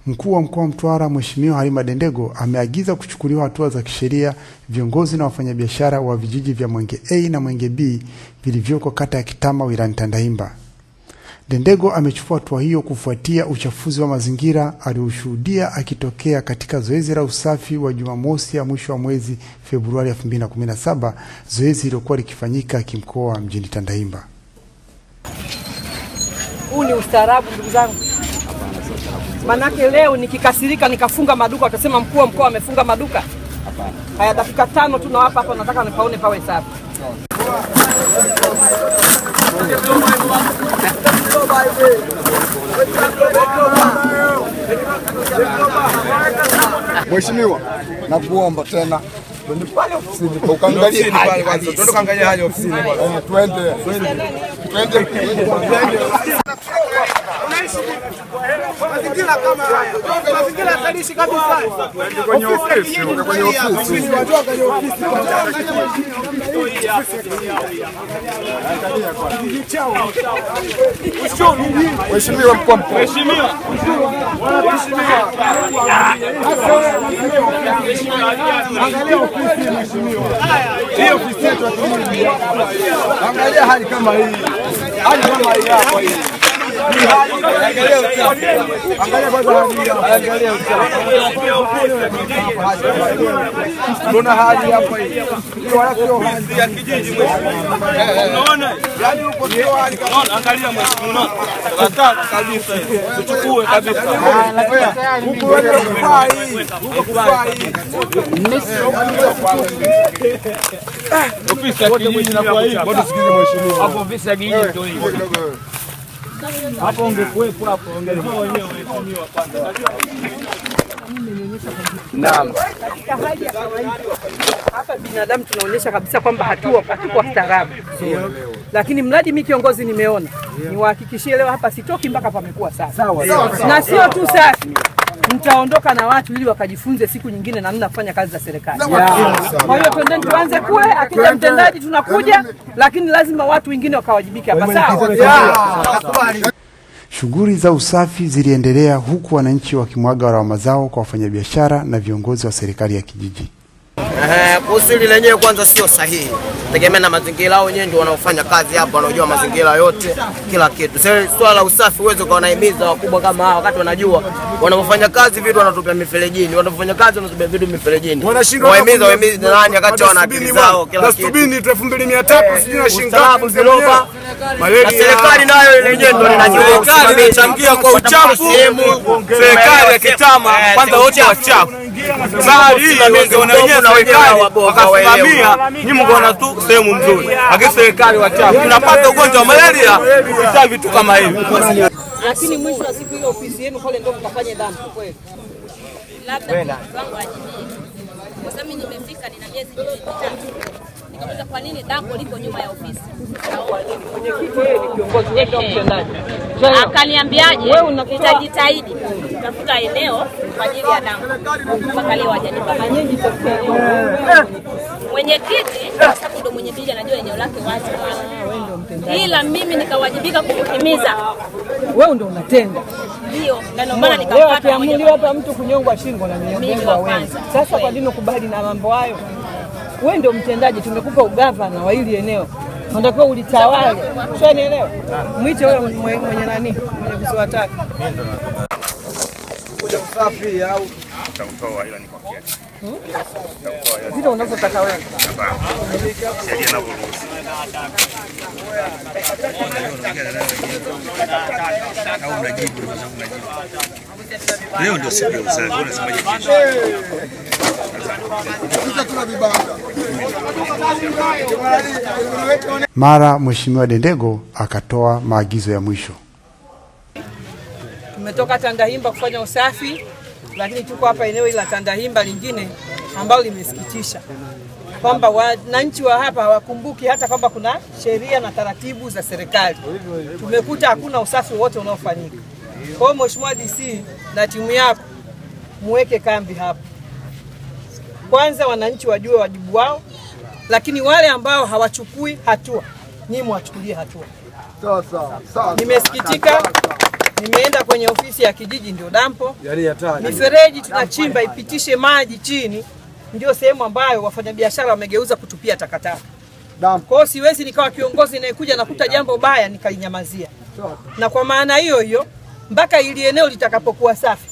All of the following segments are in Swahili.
Mkuu wa Mkoa wa Mtwara Mheshimiwa Halima Dendego ameagiza kuchukuliwa hatua za kisheria viongozi na wafanyabiashara wa vijiji vya Mwenge A na Mwenge B vilivyoko kata ya Kitama wilayani Tandahimba. Dendego amechukua hatua hiyo kufuatia uchafuzi wa mazingira alioshuhudia akitokea katika zoezi la usafi wa Jumamosi ya mwisho wa mwezi Februari 2017, zoezi lilokuwa likifanyika kimkoa mjini Tandahimba. Huu ni ustaarabu ndugu zangu. Manake leo nikikasirika nikafunga maduka utasema mkuu wa mkoa amefunga maduka? Hapana. Haya, dakika 5 tunawapa hapa, nataka nipaone pawe safi. Mheshimiwa, nakuomba tena twende pale ofisini ukaangalie pale kwanza. Twende kaangalia hali ofisini bwana. Twende. Mazingira kama haya. Mazingira hatarishi kabisa. Kwenye ofisi. Mheshimiwa mkuu. Mheshimiwa. Angalia ofisi mheshimiwa. Hii ofisi yetu. Angalia hali kama hii. Hali kama hii hapa hii. Angalia uchafu. Angalia kwanza hali hapa. Angalia uchafu. Kuna hali hapa hii. Ni wala sio hali ya kijiji mheshimiwa. Unaona? Yaani uko sio hali kama angalia mheshimiwa. Nataka kabisa tuchukue kabisa. Huko wewe kufaa hii. Huko kufaa hii. Ofisi ya kijiji na kwa hii. Bado sikize mheshimiwa. Hapo ofisi ya kijiji ndio hii. Hapo ungekuwepo hapo ungekuwa wenyewe mheshimiwa kwanza. Naam. Katika hali ya kawaida hapa binadamu tunaonyesha kabisa kwamba hatuko staarabu. Lakini mradi mimi kiongozi nimeona, niwahakikishie leo hapa sitoki mpaka pamekuwa safi. Na sio tu safi, mtaondoka na watu ili wakajifunze siku nyingine namna kufanya kazi za serikali. Kwa hiyo twendeni tuanze kule, akija mtendaji tunakuja, lakini lazima watu wengine wakawajibike hapa, sawa? Shughuli za usafi ziliendelea huku wananchi wakimwaga lawama zao kwa wafanyabiashara na viongozi wa serikali ya kijiji. Kuhusu hili lenyewe kwanza sio sahihi. Tegemea na mazingira yao wenyewe ndio wanaofanya kazi hapo, wanajua mazingira yote, kila kitu. Sasa swala la usafi uwezo kwa wanaimiza wakubwa kama hao wakati wanajua wanapofanya kazi vitu wanatupia miferejini, wanapofanya kazi wanatupia vitu miferejini. Wahimiza nani wakati wana akili zao kila kitu. Subini 2300 sijui na shilingi ngapi ziloba. Na serikali nayo lenyewe ndio linajua inachangia kwa uchafu. Serikali ya Kitama kwanza wote wachafu. Bali na wenyewe serikali wakasimamia ni mngona tu sehemu nzuri. Lakini serikali wachafu. Tunapata ugonjwa wa malaria kwa vitu kama hivi. Lakini mwisho wa siku ile ofisi yenu pale ndio mtafanya dhambi kweli. Labda wangu ajibie. Kwa sababu mimi nimefika nina miezi 3. Nikamuuliza kwa nini dampo liko nyuma ya ofisi? Mwenyekiti yeye ni kiongozi, yeye ndio mtendaji. Akaniambiaje? Nitajitahidi kutafuta eneo kwa ajili ya dampo. Mpaka leo hajanipa nyingi tofauti. Mwenyekiti kwa sababu ndio mwenyekiti anajua eneo lake wazi. Wewe ndio mtendaji. Ila mimi nikawajibika kukutimiza. Wewe ndio unatenda. Ndio, ndio maana nikapata kiamuliwa hapa mtu kunyongwa shingo na mnyongwa wewe. Sasa kwa nini ukubali na mambo hayo? Wewe ndio mtendaji, tumekupa ugavana wa hili eneo. Unatakiwa ulitawale. Ushanielewa? Mwite wewe mwenye nani? Mwenye visiwa tatu. Kuja usafi au utautoa ila ni kwa kiasi. Zile unazotaka wewe. Sheria na uruhusi. Au unajibu. Leo ndio siku ya usafi, unasemaje kesho? Mara Mheshimiwa Dendego akatoa maagizo ya mwisho. Tumetoka Tandahimba kufanya usafi, lakini tuko hapa eneo la Tandahimba lingine ambalo limesikitisha. Kwamba wananchi wa hapa hawakumbuki hata kwamba kuna sheria na taratibu za serikali. Tumekuta hakuna usafi wote unaofanyika. Kwa hiyo Mheshimiwa DC na timu yako muweke kambi hapa. Kwanza wananchi wajue wajibu wao, lakini wale ambao hawachukui hatua, nyinyi mwachukulie hatua. Sawa. Nimesikitika nimeenda kwenye ofisi ya kijiji ndio dampo. Mifereji tunachimba ipitishe maji chini, ndio sehemu ambayo wafanyabiashara wamegeuza kutupia takataka. Kwa hiyo siwezi nikawa kiongozi anayekuja nakuta jambo baya nikalinyamazia. Na kwa maana hiyo hiyo mpaka ili eneo litakapokuwa safi,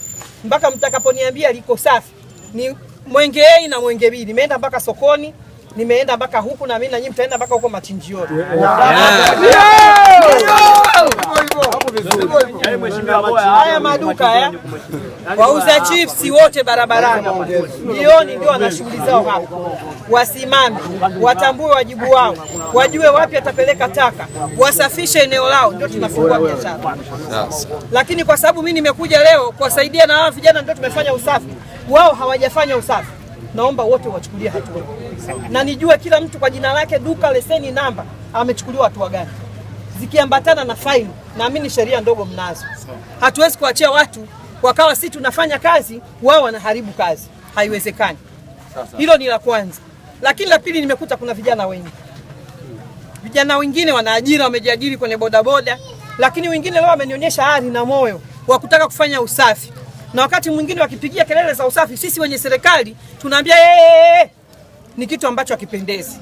mpaka mtakaponiambia liko safi, ni Mwenge A na Mwenge B. Nimeenda mpaka sokoni, nimeenda mpaka huku, na mimi na nyinyi mtaenda mpaka huko machinjioni. Haya maduka haya wauza chips wote barabarani jioni ndio wana shughuli zao hapa. Wasimame, watambue wajibu wao, wajue wapi atapeleka taka, wasafishe eneo lao, ndio tunafungua biashara. Lakini kwa sababu mimi nimekuja leo kuwasaidia na hao vijana ndio tumefanya usafi, wao hawajafanya usafi, naomba wote wachukulie hatua. Na nijue kila mtu kwa jina lake, duka, leseni, namba, amechukuliwa hatua gani. Zikiambatana na faini, naamini sheria ndogo mnazo. Hatuwezi kuachia watu wakawa sisi tunafanya kazi, wao wanaharibu kazi. Haiwezekani. Hilo ni la kwanza. Lakini la pili, nimekuta kuna vijana wengi. Vijana wengine wana ajira, wamejiajiri kwenye bodaboda, lakini wengine leo wamenionyesha ari na moyo wa kutaka kufanya usafi. Na wakati mwingine wakipigia kelele za usafi, sisi wenye serikali tunaambia ni kitu ambacho hakipendezi.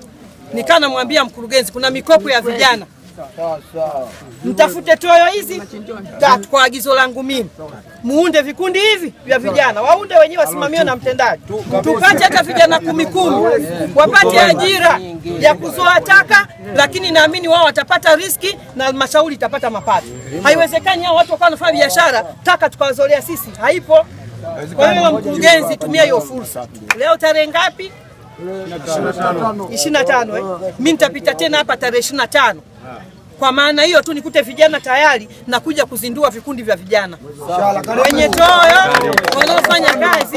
Nikana mwambia mkurugenzi, kuna mikopo ya vijana. Mtafute toyo hizi tatu kwa agizo langu mimi. Muunde vikundi hivi vya vijana, waunde wenyewe, wasimamiwe na mtendaji. Tupate hata vijana 10 wapate ajira ya kuzoa taka, lakini naamini wao watapata riski na halmashauri itapata mapato. Haiwezekani hao watu wakao wanafanya biashara taka tukawazolea sisi, haipo. Kwa hiyo mkurugenzi, tumia hiyo fursa. Leo tarehe ngapi? 25. Mimi nitapita tena hapa tarehe 25. Kwa maana hiyo tu nikute vijana tayari na kuja kuzindua vikundi vya vijana wenye toyo wanaofanya kazi